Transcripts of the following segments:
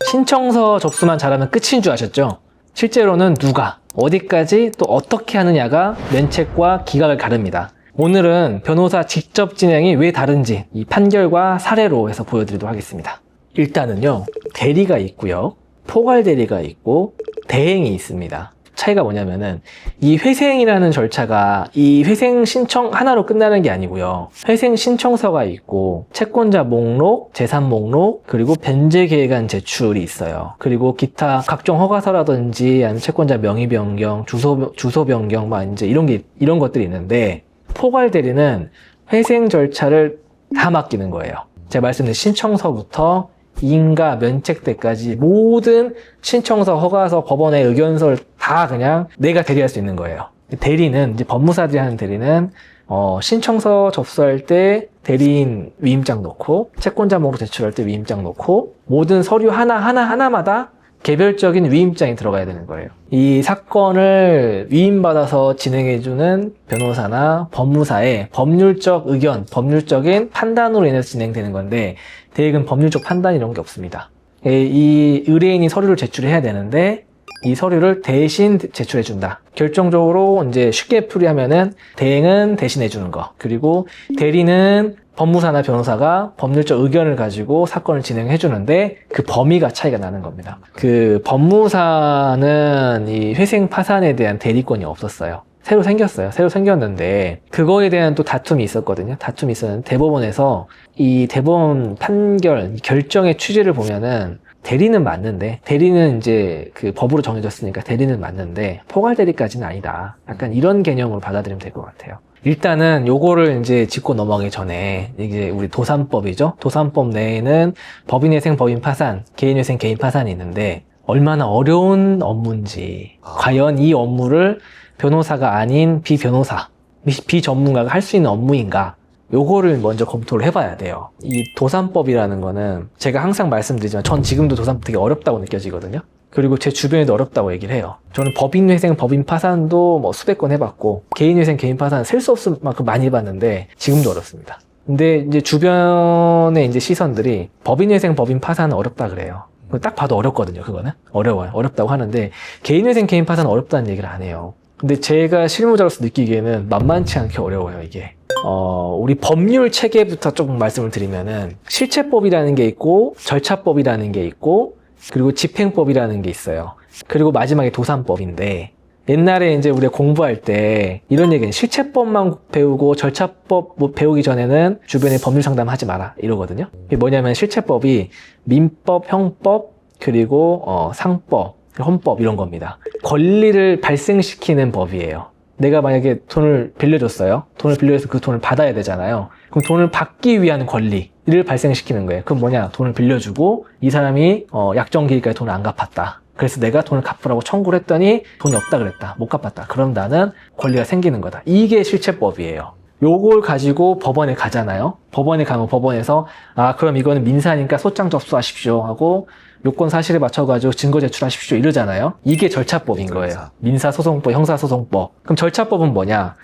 신청서 접수만 잘하면 끝인 줄 아셨죠? 실제로는 누가, 어디까지, 또 어떻게 하느냐가 면책과 기각을 가릅니다. 오늘은 변호사 직접 진행이 왜 다른지 이 판결과 사례로 해서 보여드리도록 하겠습니다. 일단은요, 대리가 있고요, 포괄 대리가 있고 대행이 있습니다. 차이가 뭐냐면은 이 회생이라는 절차가 이 회생 신청 하나로 끝나는 게 아니고요. 회생 신청서가 있고 채권자 목록, 재산 목록, 그리고 변제 계획안 제출이 있어요. 그리고 기타 각종 허가서라든지 아니면 채권자 명의 변경, 주소 변경 막 이제 이런 것들이 있는데 포괄 대리는 회생 절차를 다 맡기는 거예요. 제가 말씀드린 신청서부터 인가 면책 때까지 모든 신청서, 허가서, 법원의 의견서를 다 그냥 내가 대리할 수 있는 거예요. 대리는 이제 법무사들이 하는 대리는 신청서 접수할 때 대리인 위임장 넣고 채권자 목록 제출할 때 위임장 넣고 모든 서류 하나마다 개별적인 위임장이 들어가야 되는 거예요. 이 사건을 위임받아서 진행해주는 변호사나 법무사의 법률적 의견, 법률적인 판단으로 인해서 진행되는 건데 대행은 법률적 판단 이런 게 없습니다. 이 의뢰인이 서류를 제출해야 되는데 이 서류를 대신 제출해준다. 결정적으로 이제 쉽게 풀이하면은 대행은 대신해주는 거, 그리고 대리는 법무사나 변호사가 법률적 의견을 가지고 사건을 진행해주는데 그 범위가 차이가 나는 겁니다. 그 법무사는 이 회생 파산에 대한 대리권이 없었어요. 새로 생겼어요. 새로 생겼는데 그거에 대한 또 다툼이 있었거든요. 다툼이 있었는데 대법원에서 이 대법원 판결, 결정의 취지를 보면은 대리는 맞는데, 대리는 이제 그 법으로 정해졌으니까 대리는 맞는데 포괄 대리까지는 아니다. 약간 이런 개념으로 받아들이면 될 것 같아요. 일단은 요거를 이제 짚고 넘어가기 전에 이게 우리 도산법이죠. 도산법 내에는 법인회생, 법인파산, 개인회생, 개인파산이 있는데 얼마나 어려운 업무인지, 과연 이 업무를 변호사가 아닌 비변호사, 비전문가가 할 수 있는 업무인가, 요거를 먼저 검토를 해봐야 돼요. 이 도산법이라는 거는 제가 항상 말씀드리지만 전 지금도 도산법 되게 어렵다고 느껴지거든요. 그리고 제 주변에도 어렵다고 얘기를 해요. 저는 법인회생, 법인파산도 뭐 수백 건 해봤고 개인회생, 개인파산 셀 수 없을 만큼 많이 해봤는데 지금도 어렵습니다. 근데 이제 주변의 이제 시선들이 법인회생, 법인파산은 어렵다 그래요. 딱 봐도 어렵거든요. 그거는 어려워요. 어렵다고 하는데 개인회생, 개인파산은 어렵다는 얘기를 안 해요. 근데 제가 실무자로서 느끼기에는 만만치 않게 어려워요, 이게. 우리 법률 체계부터 조금 말씀을 드리면은 실체법이라는 게 있고 절차법이라는 게 있고 그리고 집행법이라는 게 있어요. 그리고 마지막에 도산법인데 옛날에 이제 우리가 공부할 때 이런 얘기는 실체법만 배우고 절차법 배우기 전에는 주변에 법률 상담하지 마라 이러거든요. 이게 뭐냐면 실체법이 민법, 형법, 그리고 상법, 헌법 이런 겁니다. 권리를 발생시키는 법이에요. 내가 만약에 돈을 빌려줬어요. 돈을 빌려줘서 그 돈을 받아야 되잖아요. 그럼 돈을 받기 위한 권리를 발생시키는 거예요. 그럼 뭐냐? 돈을 빌려주고 이 사람이 약정 기일까지 돈을 안 갚았다. 그래서 내가 돈을 갚으라고 청구를 했더니 돈이 없다 그랬다. 못 갚았다. 그럼 나는 권리가 생기는 거다. 이게 실체법이에요. 요걸 가지고 법원에 가잖아요. 법원에 가면 법원에서 그럼 이거는 민사니까 소장 접수하십시오 하고 요건 사실에 맞춰가지고 증거 제출하십시오 이러잖아요. 이게 절차법인 거예요. 민사소송법, 형사소송법. 그럼 절차법은 뭐냐?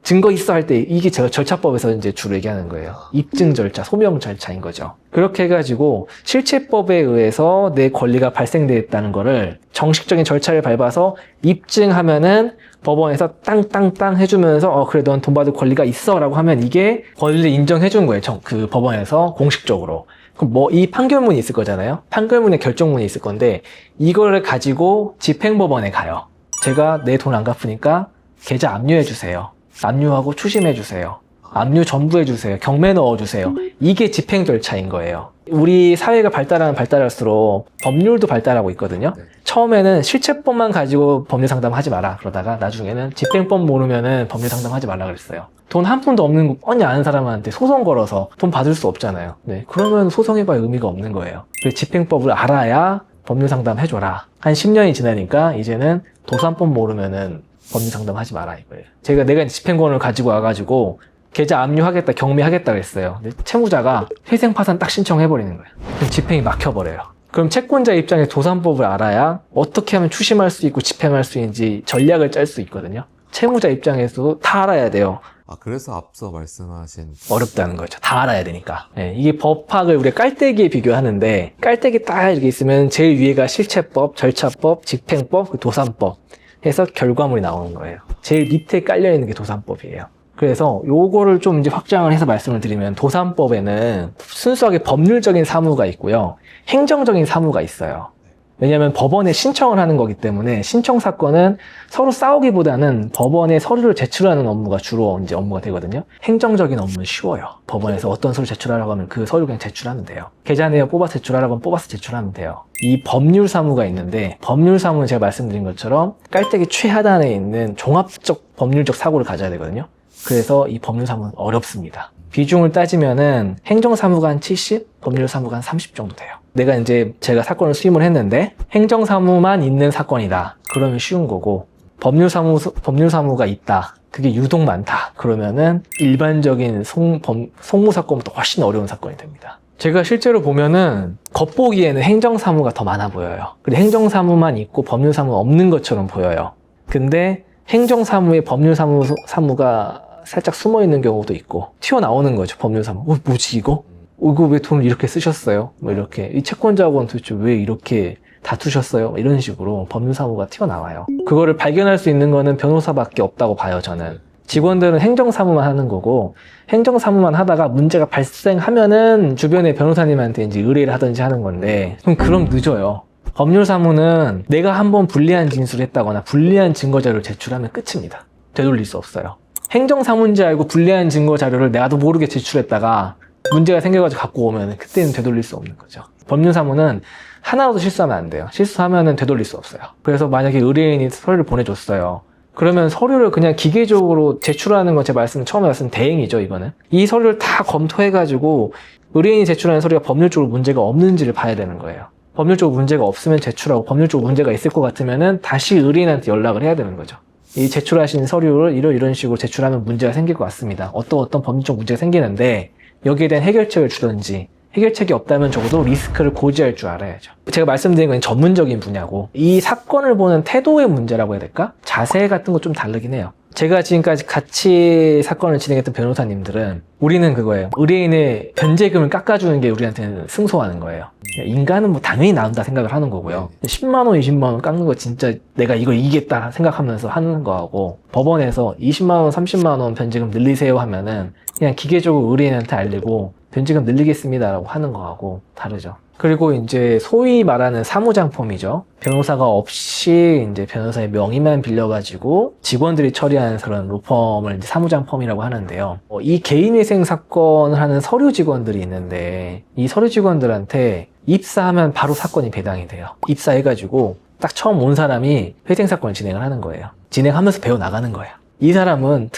증거 있어 할 때 이게 절차법에서 이제 주로 얘기하는 거예요. 입증 절차, 소명 절차인 거죠. 그렇게 해가지고 실체법에 의해서 내 권리가 발생되었다는 거를 정식적인 절차를 밟아서 입증하면은 법원에서 땅땅땅 해주면서 그래 넌 돈 받을 권리가 있어 라고 하면 이게 권리를 인정해 준 거예요. 그 법원에서 공식적으로. 그럼 뭐 이 판결문이 있을 거잖아요. 판결문에 결정문이 있을 건데 이거를 가지고 집행법원에 가요. 제가 내 돈 안 갚으니까 계좌 압류해 주세요. 압류하고 추심해 주세요. 압류 전부해 주세요. 경매 넣어 주세요. 이게 집행 절차인 거예요. 우리 사회가 발달하면 발달할수록 법률도 발달하고 있거든요. 처음에는 실체법만 가지고 법률 상담하지 마라 그러다가 나중에는 집행법 모르면은 법률 상담하지 말라 그랬어요. 돈 한 푼도 없는 거 뻔히 아는 사람한테 소송 걸어서 돈 받을 수 없잖아요. 네, 그러면 소송해봐야 의미가 없는 거예요. 그래서 집행법을 알아야 법률 상담 해줘라. 한 10년이 지나니까 이제는 도산법 모르면은 법률 상담 하지 마라 이거예요. 내가 집행권을 가지고 와가지고 계좌 압류하겠다, 경매하겠다 그랬어요. 근데 채무자가 회생 파산 딱 신청해버리는 거예요. 그럼 집행이 막혀버려요. 그럼 채권자 입장에 도산법을 알아야 어떻게 하면 추심할 수 있고 집행할 수 있는지 전략을 짤 수 있거든요. 채무자 입장에서도 다 알아야 돼요. 그래서 앞서 말씀하신 어렵다는 거죠. 다 알아야 되니까. 네, 이게 법학을 우리가 깔때기에 비교하는데 깔때기 딱 이렇게 있으면 제일 위에가 실체법, 절차법, 집행법, 도산법 해서 결과물이 나오는 거예요. 제일 밑에 깔려있는 게 도산법이에요. 그래서 요거를 좀 이제 확장을 해서 말씀을 드리면 도산법에는 순수하게 법률적인 사무가 있고요. 행정적인 사무가 있어요. 왜냐하면 법원에 신청을 하는 거기 때문에 신청 사건은 서로 싸우기보다는 법원에 서류를 제출하는 업무가 주로 이제 업무가 되거든요. 행정적인 업무는 쉬워요. 법원에서 어떤 서류 제출하라고 하면 그 서류 그냥 제출하면 돼요. 계좌 내역 뽑아서 제출하라고 하면 뽑아서 제출하면 돼요. 이 법률 사무가 있는데 법률 사무는 제가 말씀드린 것처럼 깔때기 최하단에 있는 종합적 법률적 사고를 가져야 되거든요. 그래서 이 법률 사무는 어렵습니다. 비중을 따지면은 행정 사무가 한 70, 법률 사무가 한 30 정도 돼요. 내가 이제 제가 사건을 수임을 했는데 행정 사무만 있는 사건이다. 그러면 쉬운 거고 법률 사무가 있다. 그게 유독 많다. 그러면은 일반적인 송무 사건보다 훨씬 어려운 사건이 됩니다. 제가 실제로 보면은 겉보기에는 행정 사무가 더 많아 보여요. 그리고 행정 사무만 있고 법률 사무는 없는 것처럼 보여요. 근데 행정 사무에 법률 사무가 살짝 숨어 있는 경우도 있고 튀어나오는 거죠. 법률 사무. 뭐지 이거? 이거 왜 돈을 이렇게 쓰셨어요? 뭐 이렇게 이 채권자하고는 도대체 왜 이렇게 다투셨어요? 이런 식으로 법률 사무가 튀어나와요. 그거를 발견할 수 있는 거는 변호사밖에 없다고 봐요. 저는. 직원들은 행정 사무만 하는 거고 행정 사무만 하다가 문제가 발생하면은 주변의 변호사님한테 이제 의뢰를 하든지 하는 건데 그럼 늦어요. 법률 사무는 내가 한번 불리한 진술을 했다거나 불리한 증거 자료를 제출하면 끝입니다. 되돌릴 수 없어요. 행정사무인지 알고 불리한 증거 자료를 나도 모르게 제출했다가 문제가 생겨가지고 갖고 오면 그때는 되돌릴 수 없는 거죠. 법률사무는 하나라도 실수하면 안 돼요. 실수하면 되돌릴 수 없어요. 그래서 만약에 의뢰인이 서류를 보내줬어요. 그러면 서류를 그냥 기계적으로 제출하는 건 제가 처음에 말씀 대행이죠, 이거는. 이 서류를 다 검토해가지고 의뢰인이 제출하는 서류가 법률적으로 문제가 없는지를 봐야 되는 거예요. 법률적으로 문제가 없으면 제출하고 법률적으로 문제가 있을 것 같으면은 다시 의뢰인한테 연락을 해야 되는 거죠. 이 제출하신 서류를 이런 식으로 제출하면 문제가 생길 것 같습니다. 어떤 법률적 문제가 생기는데 여기에 대한 해결책을 주든지 해결책이 없다면 적어도 리스크를 고지할 줄 알아야죠. 제가 말씀드린 건 전문적인 분야고 이 사건을 보는 태도의 문제라고 해야 될까? 자세 같은 거 좀 다르긴 해요. 제가 지금까지 같이 사건을 진행했던 변호사님들은 우리는 그거예요. 의뢰인의 변제금을 깎아주는 게 우리한테는 승소하는 거예요. 인간은 뭐 당연히 나온다 생각을 하는 거고요. 10만 원, 20만 원 깎는 거 진짜 내가 이걸 이기겠다 생각하면서 하는 거하고 법원에서 20만 원, 30만 원 변제금 늘리세요 하면은 그냥 기계적으로 의뢰인한테 알리고 변제금 늘리겠습니다라고 하는 거하고 다르죠. 그리고 이제 소위 말하는 사무장펌이죠. 변호사가 없이 이제 변호사의 명의만 빌려가지고 직원들이 처리하는 그런 로펌을 이제 사무장펌이라고 하는데요. 이 개인위생 사건을 하는 서류 직원들이 있는데 이 서류 직원들한테 입사하면 바로 사건이 배당이 돼요. 입사해가지고 딱 처음 온 사람이 회생 사건을 진행을 하는 거예요. 진행하면서 배워 나가는 거예요. 이 사람은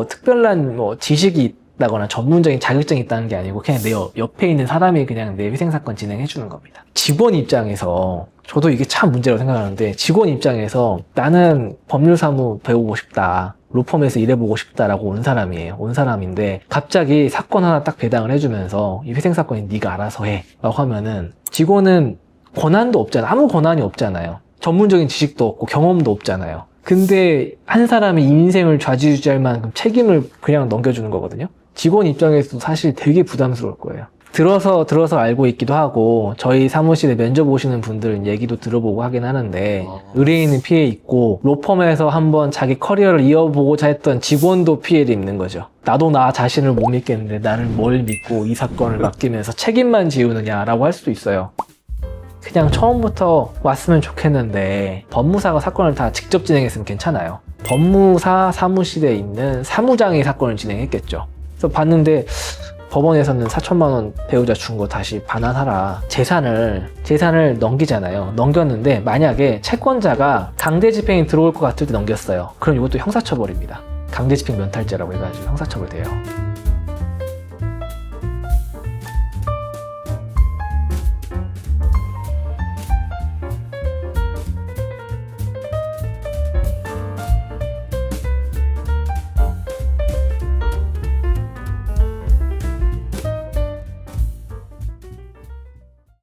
특별한 지식이 다거나 전문적인 자격증이 있다는 게 아니고 그냥 내 옆에 있는 사람이 그냥 내 회생사건 진행해 주는 겁니다. 직원 입장에서 저도 이게 참 문제라고 생각하는데 직원 입장에서 나는 법률사무 배우고 싶다. 로펌에서 일해보고 싶다라고 온 사람이에요. 온 사람인데 갑자기 사건 하나 딱 배당을 해주면서 이 회생사건이 네가 알아서 해 라고 하면은 직원은 권한도 없잖아요. 아무 권한이 없잖아요. 전문적인 지식도 없고 경험도 없잖아요. 근데 한 사람의 인생을 좌지우지할 만큼 책임을 그냥 넘겨주는 거거든요. 직원 입장에서도 사실 되게 부담스러울 거예요. 들어서 알고 있기도 하고 저희 사무실에 면접 오시는 분들 얘기도 들어보고 하긴 하는데 의뢰인은 피해 있고 로펌에서 한번 자기 커리어를 이어보고자 했던 직원도 피해를 입는 거죠. 나도 나 자신을 못 믿겠는데 나를 뭘 믿고 이 사건을 맡기면서 책임만 지우느냐라고 할 수도 있어요. 그냥 처음부터 왔으면 좋겠는데 법무사가 사건을 다 직접 진행했으면 괜찮아요. 법무사 사무실에 있는 사무장이 사건을 진행했겠죠. 그래서 봤는데 법원에서는 4천만 원 배우자 준 거 다시 반환하라. 재산을 넘기잖아요. 넘겼는데 만약에 채권자가 강제집행이 들어올 것 같을 때 넘겼어요. 그럼 이것도 형사처벌입니다. 강제집행 면탈죄라고 해가지고 형사처벌 돼요.